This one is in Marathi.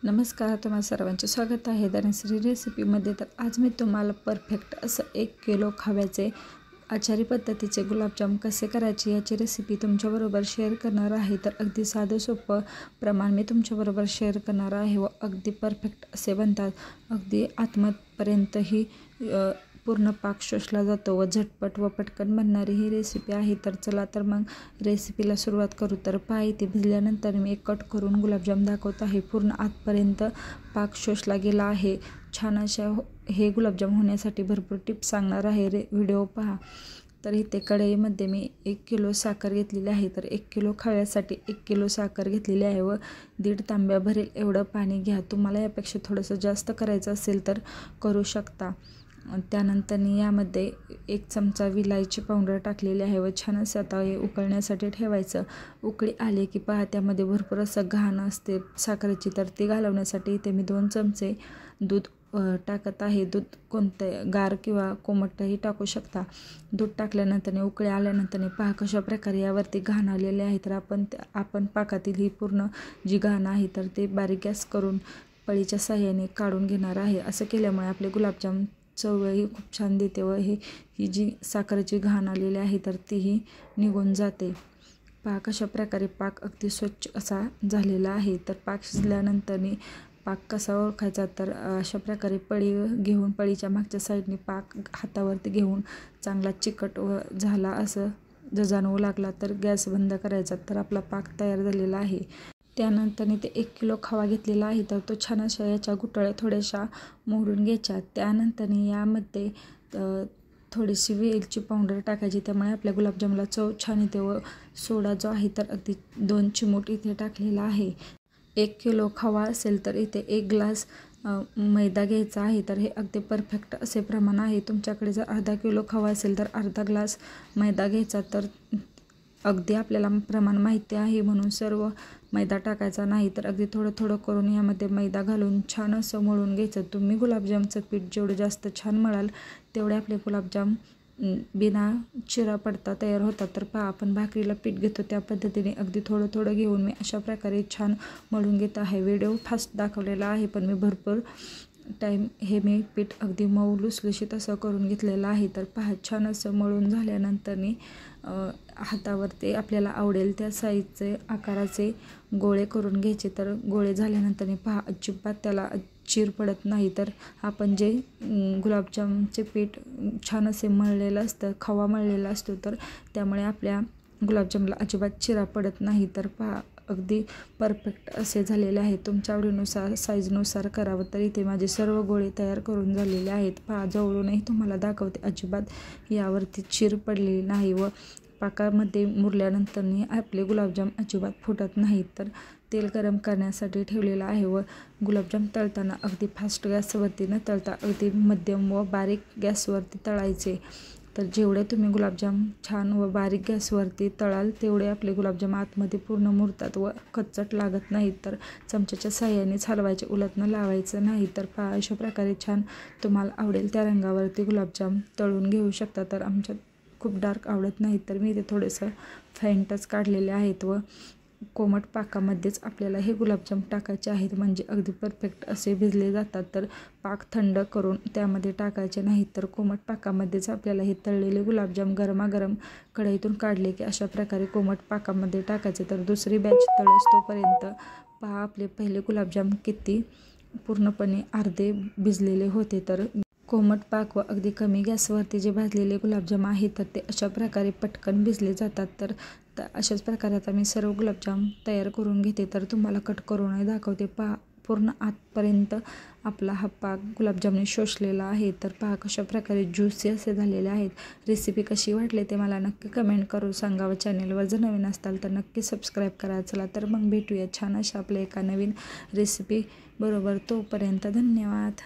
नमस्कार, तुम्हा सर्वांचे स्वागत आहे धनश्री रेसिपीमध्ये। तर आज मी तुम्हाला परफेक्ट असं 1 किलो खव्याचे आचारी पद्धतीचे गुलाबजाम कसे करायचे याची रेसिपी तुमच्याबरोबर शेअर करणार आहे। तर अगदी साधं सोपं प्रमाण मी तुमच्याबरोबर शेअर करणार आहे व अगदी परफेक्ट असे बनतात। अगदी आतमधपर्यंत ही पूर्ण पाक शोषला जातो व झटपट व पटकन बनणारी ही रेसिपी आहे। तर चला तर मग रेसिपीला सुरुवात करू। तर पहा, इथे भिजल्यानंतर मी एक कट करून गुलाबजाम दाखवत आहे। पूर्ण आतपर्यंत पाक शोषला गेला आहे। छान अशा हे गुलाबजाम होण्यासाठी भरपूर टिप्स सांगणार आहे, व्हिडिओ पहा। तर इथे कढईमध्ये मी 1 किलो साखर घेतलेली आहे। तर 1 किलो खव्यासाठी 1 किलो साखर घेतलेली आहे व 1.5 तांब्या भरेल एवढं पाणी घ्या। तुम्हाला यापेक्षा थोडंसं जास्त करायचं असेल तर करू शकता। त्यानंतर यामध्ये 1 चमचा विलायची पावडर टाकलेली आहे व छान असं आता हे उकळण्यासाठी ठेवायचं। उकळी आली की पहा, त्यामध्ये भरपूर असं घाण असते साखरेची, तर ती घालवण्यासाठी इथे मी 2 चमचे दूध टाकत आहे। दूध कोणतं, गार किंवा कोमटही टाकू शकता। दूध टाकल्यानंतर उकळी आल्यानंतर पहा कशा प्रकारे यावरती घाण आलेले आहे। तर आपण पाकातील ही पूर्ण जी घाण आहे तर ते बारीक गॅस करून पळीच्या साहाय्याने काढून घेणार आहे। असं केल्यामुळे आपले गुलाबजाम चवही खूप छान देते व ही जी साखरेची घाण आलेली आहे तर तीही निघून जाते। पहा कशा प्रकारे पाक अगदी स्वच्छ असा झालेला आहे। तर पाक शिजल्यानंतर पाक कसा ओळखायचा, तर अशा प्रकारे पळी घेऊन पळीच्या मागच्या साईडने पाक हातावरती घेऊन चांगला चिकट व झाला असं जर जाणवू लागला तर गॅस बंद करायचा। तर आपला पाक तयार झालेला आहे। त्यानंतर ते 1 किलो खवा घेतलेला आहे तर तो छान अशा याच्या गुठळ्या थोड्याशा मोडून घ्यायच्या। त्यानंतर यामध्ये थोडीशी वेलची पावडर टाकायची, त्यामुळे आपल्या गुलाबजामला चव छान येते। व सोडा जो आहे तर अगदी 2 चिमूट इथे टाकलेला आहे। 1 किलो खवा असेल तर इथे 1 ग्लास मैदा घ्यायचा आहे। तर हे अगदी परफेक्ट असे प्रमाण आहे। तुमच्याकडे जर अर्धा किलो खवा असेल तर अर्धा ग्लास मैदा घ्यायचा। तर अगदी आपल्याला प्रमाण माहिती आहे म्हणून सर्व मैदा टाकायचा नाही, तर अगदी थोडं थोडं करून यामध्ये मैदा घालून छान असं मळून घ्यायचं। तुम्ही गुलाबजामचं पीठ जेवढं जास्त छान मळाल तेवढे आपले गुलाबजाम बिना चिरा पडता तयार होतात। तर पहा, आपण भाकरीला पीठ घेतो त्या पद्धतीने अगदी थोडं थोडं घेऊन मी अशा प्रकारे छान मळून घेत आहे। व्हिडिओ फास्ट दाखवलेला आहे पण मी भरपूर टाईम हे मी पीठ अगदी मऊ लुसलुशीत असं करून घेतलेलं आहे। तर पहा, छान असं मळून झाल्यानंतर हातावरती आपल्याला आवडेल त्या साईजचे आकाराचे गोळे करून घ्यायचे। तर गोळे झाल्यानंतर पहा, अजिबात त्याला चीर पडत नाही। तर आपण जे गुलाबजामचे पीठ छान असे मळलेलं असतं, खवा मळलेला असतो, तर त्यामुळे आपल्या गुलाबजामला अजिबात चिरा पडत नाही। तर पहा, अगदी परफेक्ट असे झालेले आहेत। तुमच्या आवडीनुसार साईजनुसार करावं। तर इथे माझे सर्व गोळे तयार करून झालेले आहेत। पहा, जवळूनही तुम्हाला दाखवते, अजिबात यावरती चीर पडलेली नाही व पाकामध्ये मुरल्यानंतर आपले गुलाबजाम अजिबात फुटत नाहीत। तर तेल गरम करण्यासाठी ठेवलेलं आहे व गुलाबजाम तळताना अगदी फास्ट गॅसवरती न तळता अगदी मध्यम व बारीक गॅसवरती तळायचे। तर जेवढे तुम्ही गुलाबजाम छान व बारीक गॅसवरती तळाल तेवढे आपले गुलाबजाम आतमध्ये पूर्ण मुरतात व कच्चट लागत नाहीत। तर चमच्याच्या साहाय्यानेच हलवायचे, उलटणं लावायचं नाही। तर पहा, अशा प्रकारे छान तुम्हाला आवडेल त्या रंगावरती गुलाबजाम तळून घेऊ शकता। तर आमच्यात खूप डार्क आवडत नाही, तर मी इथे थोडंसं फेंटच काढलेले आहेत व कोमट पाकामध्येच आपल्याला हे गुलाबजाम टाकायचे आहेत, म्हणजे अगदी परफेक्ट असे भिजले जातात। तर पाक थंड करून त्यामध्ये टाकायचे नाहीत, तर कोमट पाकामध्येच आपल्याला हे तळलेले गुलाबजाम गरमागरम कढईतून काढले की अशा प्रकारे कोमट पाकामध्ये टाकायचे। तर दुसरी बॅच तळोस्तोपर्यंत पहा, आपले पहिले गुलाबजाम किती पूर्णपणे अर्धे भिजलेले होते। तर कोमट पाक व अगदी कमी गॅसवरती जे भाजलेले गुलाबजाम आहेत तर ते अशा प्रकारे पटकन भिजले जातात। तर अशाच प्रकारे आता मी सर्व गुलाबजाम तयार करून घेते। तर तुम्हाला कट करूनही दाखवते। पहा, पूर्ण आतपर्यंत आपला हा पाक गुलाबजामने शोषलेला आहे। तर पहा कशा प्रकारे ज्युसी असे झालेले आहेत। रेसिपी कशी वाटली ते मला नक्की कमेंट करून सांगा व चॅनलवर जर नवीन असाल तर नक्की सबस्क्राईब करा। चला तर मग भेटूया छान अशा आपल्या एका नवीन रेसिपी बरोबर। तोपर्यंत धन्यवाद।